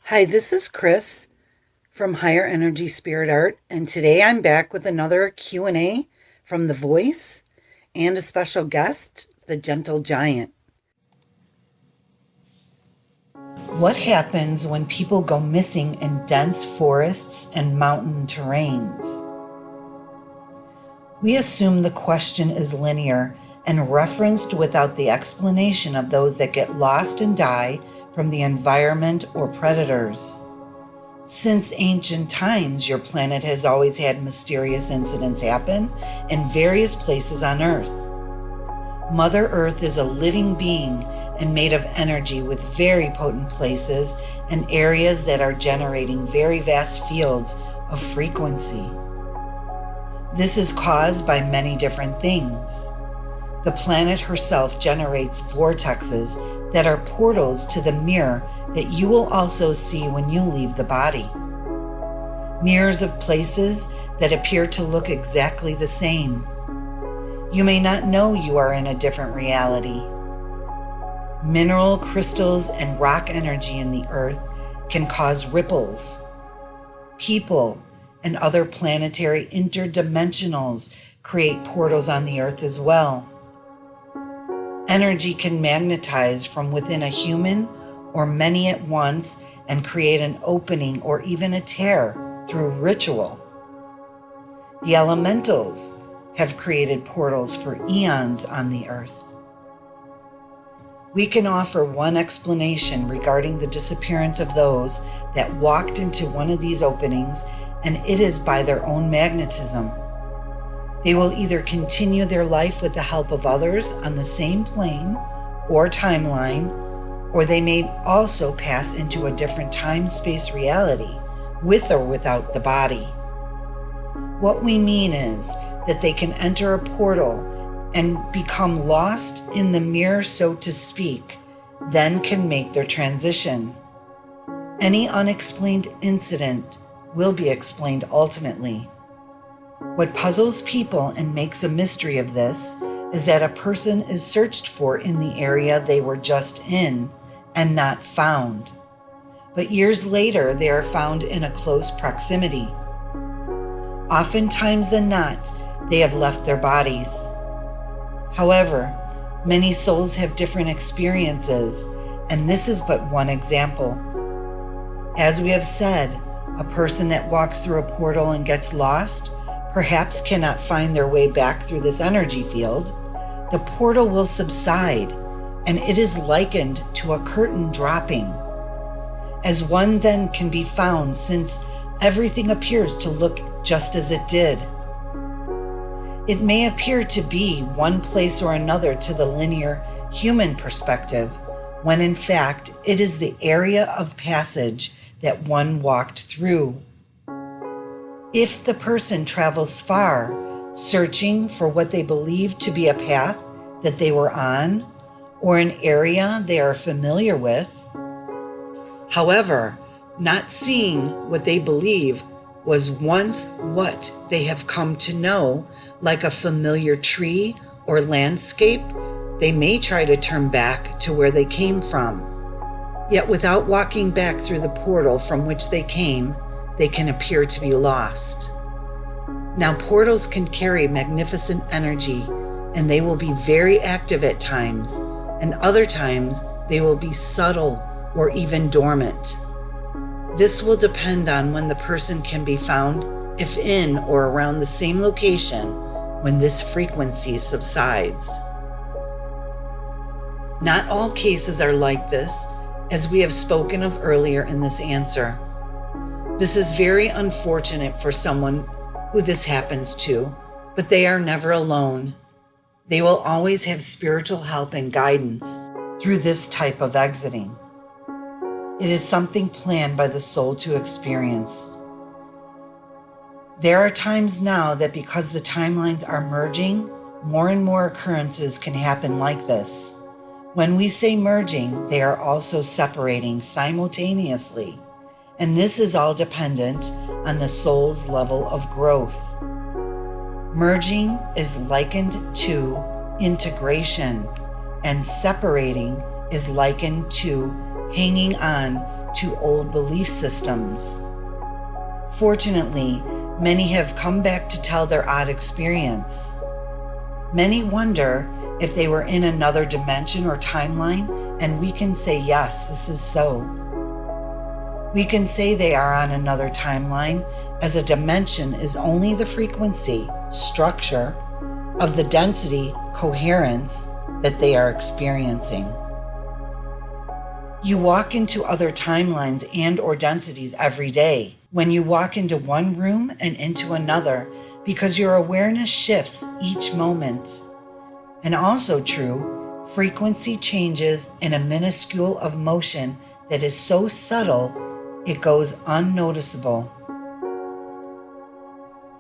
Hi, this is Chris from Higher Energy Spirit Art, and today I'm back with another Q&A from The Voice and a special guest, the Gentle Giant. What happens when people go missing in dense forests and mountain terrains? We assume the question is linear and referenced without the explanation of those that get lost and die from the environment or predators. Since ancient times, your planet has always had mysterious incidents happen in various places on Earth. Mother Earth is a living being and made of energy with very potent places and areas that are generating very vast fields of frequency. This is caused by many different things. The planet herself generates vortexes that are portals to the mirror that you will also see when you leave the body. Mirrors of places that appear to look exactly the same. You may not know you are in a different reality. Mineral crystals and rock energy in the earth can cause ripples. People and other planetary interdimensionals create portals on the earth as well. Energy can magnetize from within a human or many at once and create an opening or even a tear through ritual. The elementals have created portals for eons on the earth. We can offer one explanation regarding the disappearance of those that walked into one of these openings, and it is by their own magnetism. They will either continue their life with the help of others on the same plane or timeline, or they may also pass into a different time-space reality with or without the body. What we mean is that they can enter a portal and become lost in the mirror, so to speak, then can make their transition. Any unexplained incident will be explained ultimately. What puzzles people and makes a mystery of this is that a person is searched for in the area they were just in and not found. But years later, they are found in a close proximity. Oftentimes than not, they have left their bodies. However, many souls have different experiences, and this is but one example. As we have said, a person that walks through a portal and gets lost perhaps cannot find their way back through this energy field. The portal will subside, and it is likened to a curtain dropping. As one then can be found, since everything appears to look just as it did. It may appear to be one place or another to the linear human perspective, when in fact it is the area of passage that one walked through. If the person travels far, searching for what they believe to be a path that they were on, or an area they are familiar with, however, not seeing what they believe was once what they have come to know, like a familiar tree or landscape, they may try to turn back to where they came from. Yet without walking back through the portal from which they came, they can appear to be lost. Now, portals can carry magnificent energy, and they will be very active at times, and other times they will be subtle or even dormant. This will depend on when the person can be found, if in or around the same location when this frequency subsides. Not all cases are like this, as we have spoken of earlier in this answer. This is very unfortunate for someone who this happens to, but they are never alone. They will always have spiritual help and guidance through this type of exiting. It is something planned by the soul to experience. There are times now that because the timelines are merging, more and more occurrences can happen like this. When we say merging, they are also separating simultaneously. And this is all dependent on the soul's level of growth. Merging is likened to integration, and separating is likened to hanging on to old belief systems. Fortunately, many have come back to tell their odd experience. Many wonder if they were in another dimension or timeline, and we can say, yes, this is so. We can say they are on another timeline, as a dimension is only the frequency, structure, of the density, coherence, that they are experiencing. You walk into other timelines and or densities every day when you walk into one room and into another, because your awareness shifts each moment. And also true, frequency changes in a minuscule of motion that is so subtle it goes unnoticeable.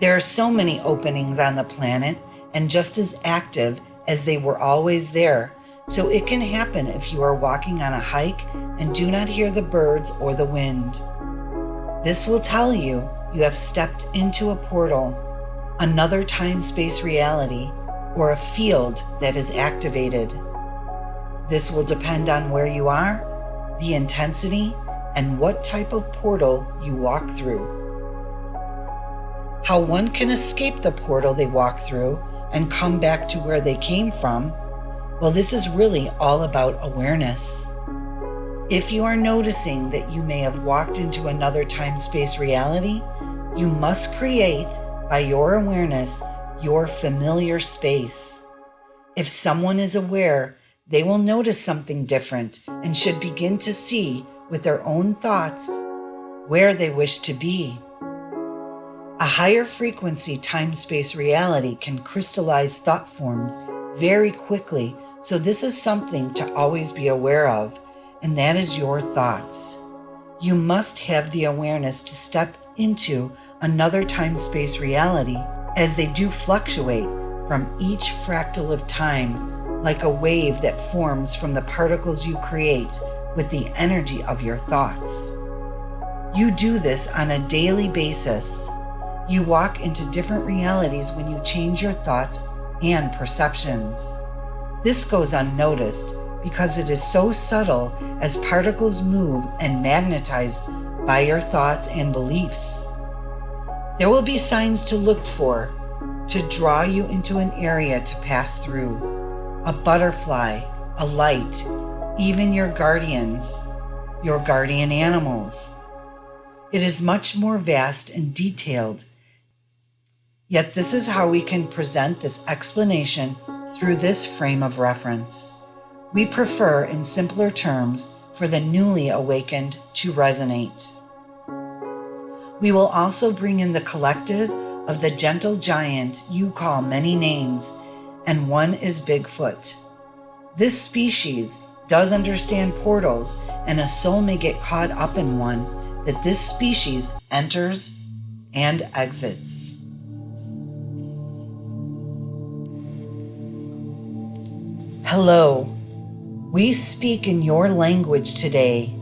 There are so many openings on the planet and just as active as they were always there, so it can happen if you are walking on a hike and do not hear the birds or the wind. This will tell you you have stepped into a portal, another time-space reality, or a field that is activated. This will depend on where you are, the intensity, and what type of portal you walk through. How one can escape the portal they walk through and come back to where they came from, well, this is really all about awareness. If you are noticing that you may have walked into another time-space reality, you must create, by your awareness, your familiar space. If someone is aware, they will notice something different and should begin to see with their own thoughts where they wish to be. A higher frequency time-space reality can crystallize thought forms very quickly, so this is something to always be aware of, and that is your thoughts. You must have the awareness to step into another time-space reality, as they do fluctuate from each fractal of time, like a wave that forms from the particles you create with the energy of your thoughts. You do this on a daily basis. You walk into different realities when you change your thoughts and perceptions. This goes unnoticed because it is so subtle as particles move and magnetize by your thoughts and beliefs. There will be signs to look for to draw you into an area to pass through. A butterfly, a light, even your guardians, your guardian animals. It is much more vast and detailed. Yet this is how we can present this explanation through this frame of reference. We prefer, in simpler terms, for the newly awakened to resonate. We will also bring in the collective of the gentle giant you call many names, and one is Bigfoot. This species does understand portals, and a soul may get caught up in one that this species enters and exits. Hello, we speak in your language today.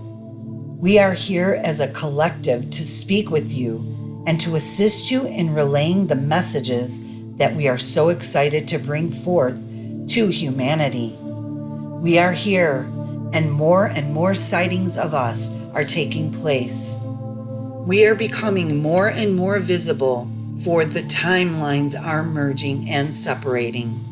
We are here as a collective to speak with you and to assist you in relaying the messages that we are so excited to bring forth to humanity. We are here, and more sightings of us are taking place. We are becoming more and more visible, for the timelines are merging and separating.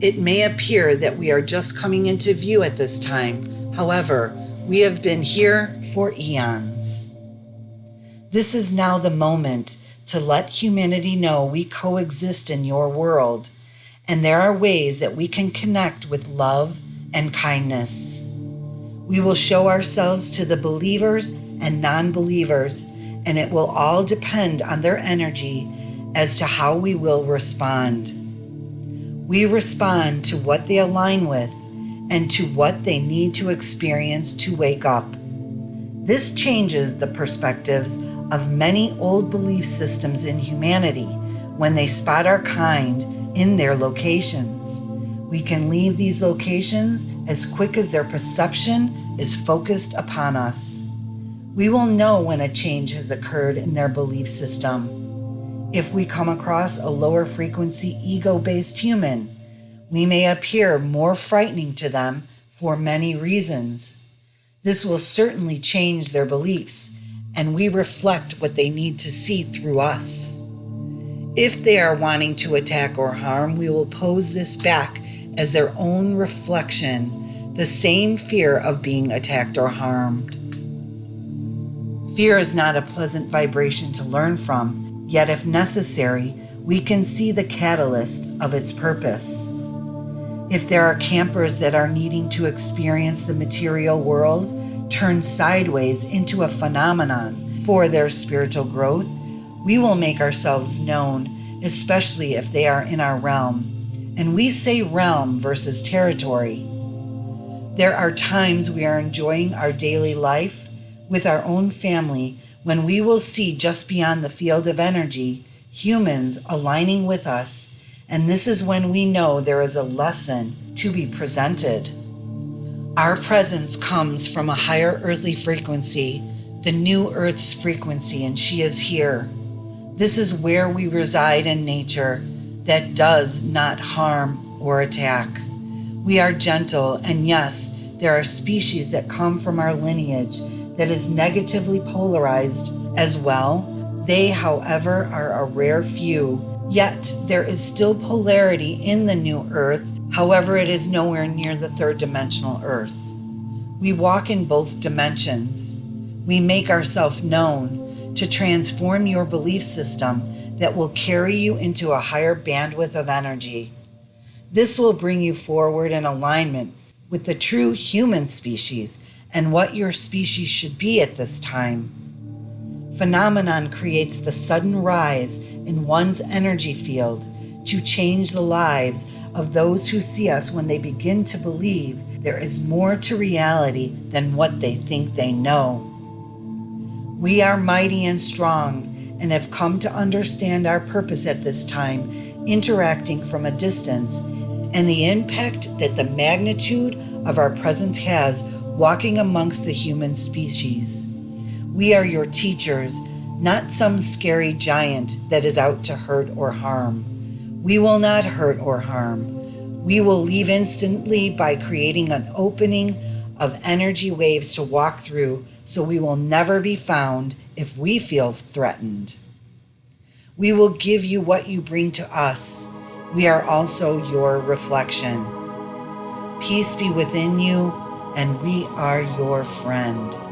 It may appear that we are just coming into view at this time. However, we have been here for eons. This is now the moment to let humanity know we coexist in your world, and there are ways that we can connect with love and kindness. We will show ourselves to the believers and non-believers, and it will all depend on their energy as to how we will respond. We respond to what they align with and to what they need to experience to wake up. This changes the perspectives of many old belief systems in humanity when they spot our kind in their locations. We can leave these locations as quick as their perception is focused upon us. We will know when a change has occurred in their belief system. If we come across a lower frequency ego-based human, we may appear more frightening to them for many reasons. This will certainly change their beliefs, and we reflect what they need to see through us. If they are wanting to attack or harm, we will pose this back as their own reflection, the same fear of being attacked or harmed. Fear is not a pleasant vibration to learn from, yet if necessary, we can see the catalyst of its purpose. If there are campers that are needing to experience the material world turned sideways into a phenomenon for their spiritual growth, we will make ourselves known, especially if they are in our realm. And we say realm versus territory. There are times we are enjoying our daily life with our own family when we will see just beyond the field of energy humans aligning with us, and this is when we know there is a lesson to be presented. Our presence comes from a higher earthly frequency, the new Earth's frequency, and she is here. This is where we reside in nature that does not harm or attack. We are gentle, and yes, there are species that come from our lineage that is negatively polarized as well. They, however, are a rare few. Yet there is still polarity in the new Earth. However, it is nowhere near the third dimensional Earth. We walk in both dimensions. We make ourselves known to transform your belief system that will carry you into a higher bandwidth of energy. This will bring you forward in alignment with the true human species and what your species should be at this time. Phenomenon creates the sudden rise in one's energy field to change the lives of those who see us when they begin to believe there is more to reality than what they think they know. We are mighty and strong and have come to understand our purpose at this time, interacting from a distance, and the impact that the magnitude of our presence has walking amongst the human species. We are your teachers, not some scary giant that is out to hurt or harm. We will not hurt or harm. We will leave instantly by creating an opening of energy waves to walk through, so we will never be found if we feel threatened. We will give you what you bring to us. We are also your reflection. Peace be within you, and we are your friend.